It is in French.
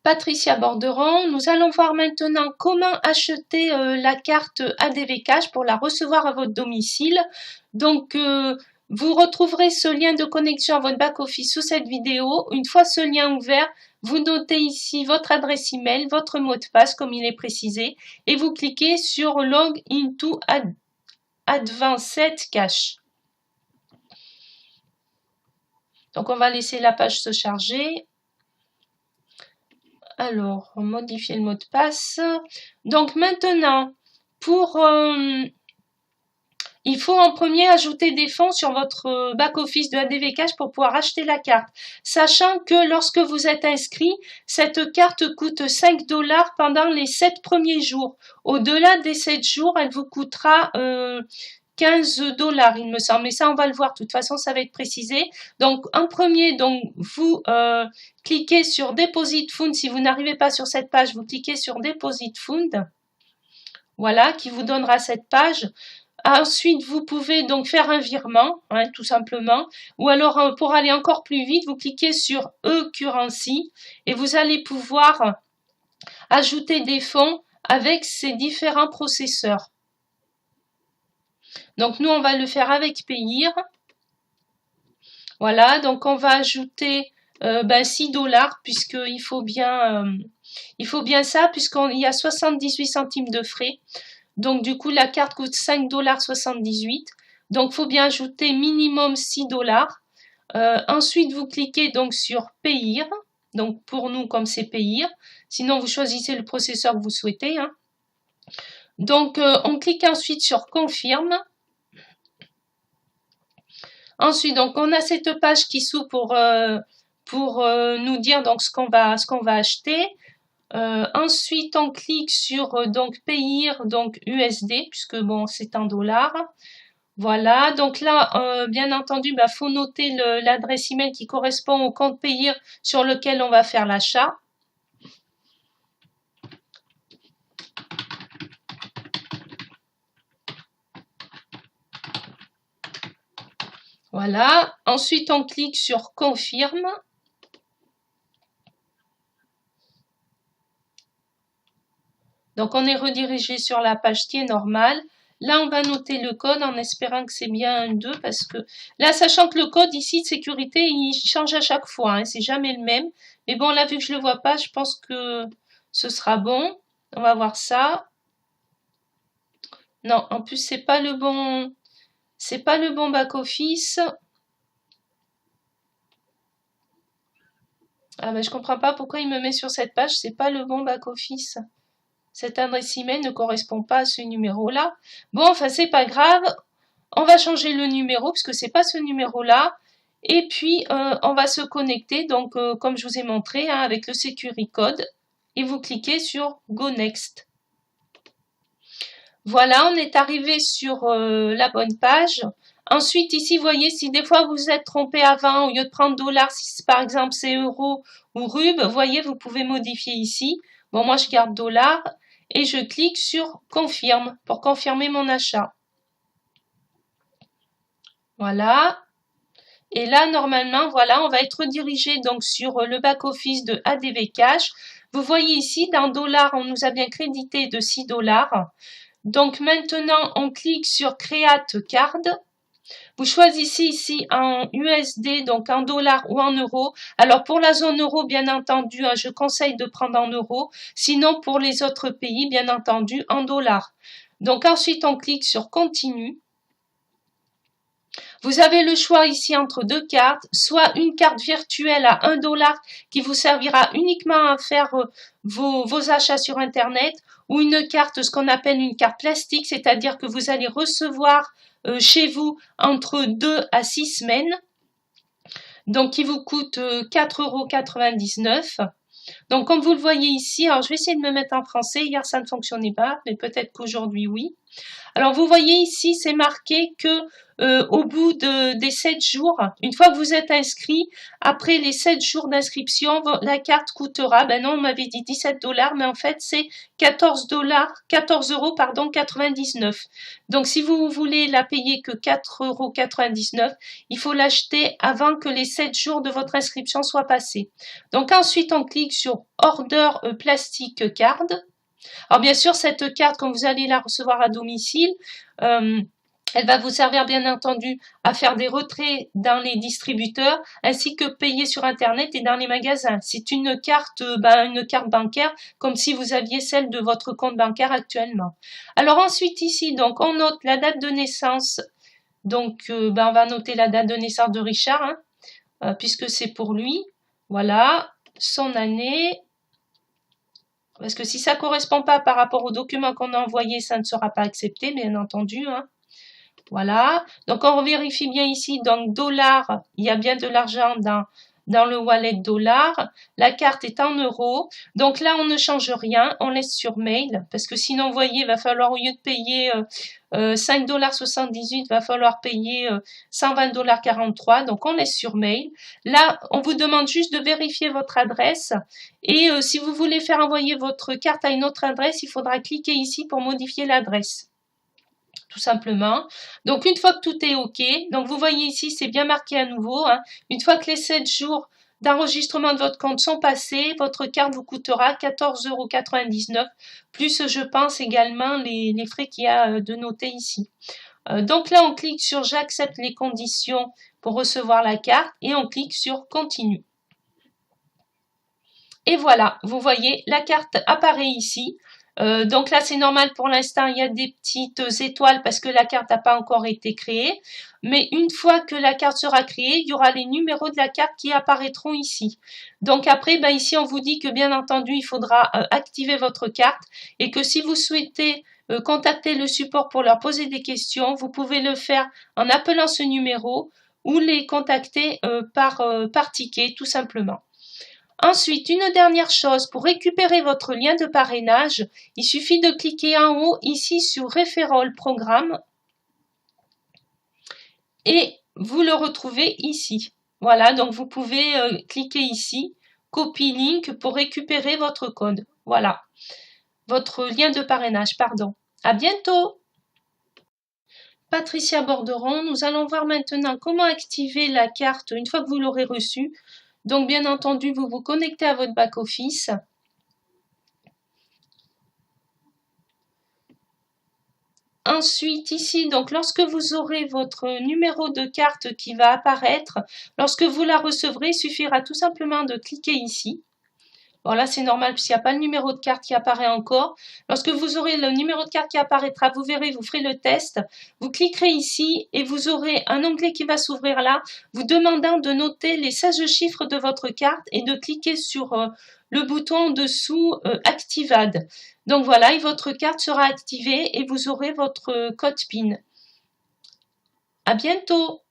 Patricia Borderon. Nous allons voir maintenant comment acheter la carte ADV Cash pour la recevoir à votre domicile. Donc, vous retrouverez ce lien de connexion à votre back-office sous cette vidéo. Une fois ce lien ouvert, vous notez ici votre adresse email, votre mot de passe comme il est précisé et vous cliquez sur Log into Advanced Cash. Donc, on va laisser la page se charger. Alors, modifier le mot de passe. Donc maintenant, il faut en premier ajouter des fonds sur votre back-office de ADV Cash pour pouvoir acheter la carte. Sachant que lorsque vous êtes inscrit, cette carte coûte 5 $ pendant les 7 premiers jours. Au-delà des 7 jours, elle vous coûtera 15 $, il me semble. Mais ça, on va le voir. De toute façon, ça va être précisé. Donc, en premier, donc, vous cliquez sur Deposit Fund. Si vous n'arrivez pas sur cette page, vous cliquez sur Deposit Fund. Voilà, qui vous donnera cette page. Ensuite, vous pouvez donc faire un virement, hein, tout simplement. Ou alors, pour aller encore plus vite, vous cliquez sur E-Currency et vous allez pouvoir ajouter des fonds avec ces différents processeurs. Donc, nous, on va le faire avec Payeer. Voilà, donc on va ajouter 6 $, puisqu'il faut bien ça, puisqu'il y a 78 centimes de frais. Donc, du coup, la carte coûte 5,78 $. Donc, il faut bien ajouter minimum 6 $. Ensuite, vous cliquez donc sur Payeer. Donc, pour nous, comme c'est Payeer. Sinon, vous choisissez le processeur que vous souhaitez. Hein. Donc, on clique ensuite sur Confirme. Ensuite, donc, on a cette page qui s'ouvre pour nous dire donc ce qu'on va acheter. Ensuite, on clique sur donc Payeer, donc USD, puisque bon, c'est en $. Voilà, donc là, bien entendu, faut noter l'adresse email qui correspond au compte Payeer sur lequel on va faire l'achat. Voilà, ensuite on clique sur Confirme. Donc on est redirigé sur la page qui est normale. Là, on va noter le code en espérant que c'est bien un 2 parce que là, sachant que le code ici de sécurité, il change à chaque fois, hein, c'est jamais le même. Mais bon, là, vu que je le vois pas, je pense que ce sera bon. On va voir ça. Non, en plus, c'est pas le bon back-office. Ah ben, je comprends pas pourquoi il me met sur cette page, c'est pas le bon back-office. Cette adresse email ne correspond pas à ce numéro-là. Bon, enfin, c'est pas grave. On va changer le numéro parce que c'est pas ce numéro-là. Et puis, on va se connecter, donc, comme je vous ai montré, hein, avec le Security Code. Et vous cliquez sur Go Next. Voilà, on est arrivé sur la bonne page. Ensuite, ici, vous voyez, si des fois vous vous êtes trompé avant, au lieu de prendre $, si par exemple c'est euro ou rub, vous voyez, vous pouvez modifier ici. Bon, moi, je garde $ et je clique sur Confirme pour confirmer mon achat. Voilà. Et là, normalement, voilà, on va être redirigé donc sur le back-office de ADV Cash. Vous voyez ici, dans $, on nous a bien crédité de 6 $. Donc maintenant, on clique sur Create Card. Vous choisissez ici en USD, donc en $ ou en euros. Alors pour la zone euro, bien entendu, je conseille de prendre en euros. Sinon, pour les autres pays, bien entendu, en $. Donc ensuite, on clique sur Continue. Vous avez le choix ici entre deux cartes, soit une carte virtuelle à 1 $ qui vous servira uniquement à faire vos achats sur Internet, ou une carte, ce qu'on appelle une carte plastique, c'est-à-dire que vous allez recevoir chez vous entre 2 à 6 semaines, donc qui vous coûte 4,99 €. Donc comme vous le voyez ici, alors je vais essayer de me mettre en français, hier ça ne fonctionnait pas, mais peut-être qu'aujourd'hui oui. Alors vous voyez ici, c'est marqué que au bout des 7 jours. Une fois que vous êtes inscrit, après les 7 jours d'inscription, la carte coûtera, ben non, on m'avait dit 17 $, mais en fait c'est 14 euros, pardon, 99. Donc si vous voulez la payer que 4,99 €, il faut l'acheter avant que les 7 jours de votre inscription soient passés. Donc ensuite on clique sur Order Plastic Card. Alors bien sûr, cette carte, quand vous allez la recevoir à domicile, elle va vous servir bien entendu à faire des retraits dans les distributeurs ainsi que payer sur internet et dans les magasins. C'est une carte bancaire comme si vous aviez celle de votre compte bancaire actuellement. Alors ensuite ici, donc on note la date de naissance. Donc on va noter la date de naissance de Richard puisque c'est pour lui. Voilà, son année. Parce que si ça ne correspond pas par rapport au document qu'on a envoyé, ça ne sera pas accepté, bien entendu. Voilà. Donc, on vérifie bien ici. Donc, $, il y a bien de l'argent dans le wallet $. La carte est en euros. Donc là, on ne change rien. On laisse sur mail. Parce que sinon, vous voyez, il va falloir, au lieu de payer 5,78 $, il va falloir payer 120,43 $. Donc, on laisse sur mail. Là, on vous demande juste de vérifier votre adresse. Et si vous voulez faire envoyer votre carte à une autre adresse, il faudra cliquer ici pour modifier l'adresse. Tout simplement. Donc, une fois que tout est OK, donc vous voyez ici, c'est bien marqué à nouveau. Une fois que les 7 jours d'enregistrement de votre compte sont passés, votre carte vous coûtera 14,99 €, plus je pense également les frais qu'il y a de noter ici. Donc là, on clique sur j'accepte les conditions pour recevoir la carte et on clique sur continue. Et voilà, vous voyez, la carte apparaît ici. Donc là, c'est normal pour l'instant, il y a des petites étoiles parce que la carte n'a pas encore été créée. Mais une fois que la carte sera créée, il y aura les numéros de la carte qui apparaîtront ici. Donc après, ici, on vous dit que bien entendu, il faudra activer votre carte et que si vous souhaitez contacter le support pour leur poser des questions, vous pouvez le faire en appelant ce numéro ou les contacter par ticket, tout simplement. Ensuite, une dernière chose, pour récupérer votre lien de parrainage, il suffit de cliquer en haut ici sur Referral Programme et vous le retrouvez ici. Voilà, donc vous pouvez cliquer ici, Copy Link pour récupérer votre code. Voilà, votre lien de parrainage, pardon. À bientôt! Patricia Borderon, nous allons voir maintenant comment activer la carte une fois que vous l'aurez reçue. Donc, bien entendu, vous vous connectez à votre back-office. Ensuite, ici, donc, lorsque vous aurez votre numéro de carte qui va apparaître, lorsque vous la recevrez, il suffira tout simplement de cliquer ici. Bon, là, c'est normal puisqu'il n'y a pas le numéro de carte qui apparaît encore. Lorsque vous aurez le numéro de carte qui apparaîtra, vous verrez, vous ferez le test. Vous cliquerez ici et vous aurez un onglet qui va s'ouvrir là, vous demandant de noter les 16 chiffres de votre carte et de cliquer sur le bouton en dessous Activad. Donc voilà, et votre carte sera activée et vous aurez votre code PIN. À bientôt!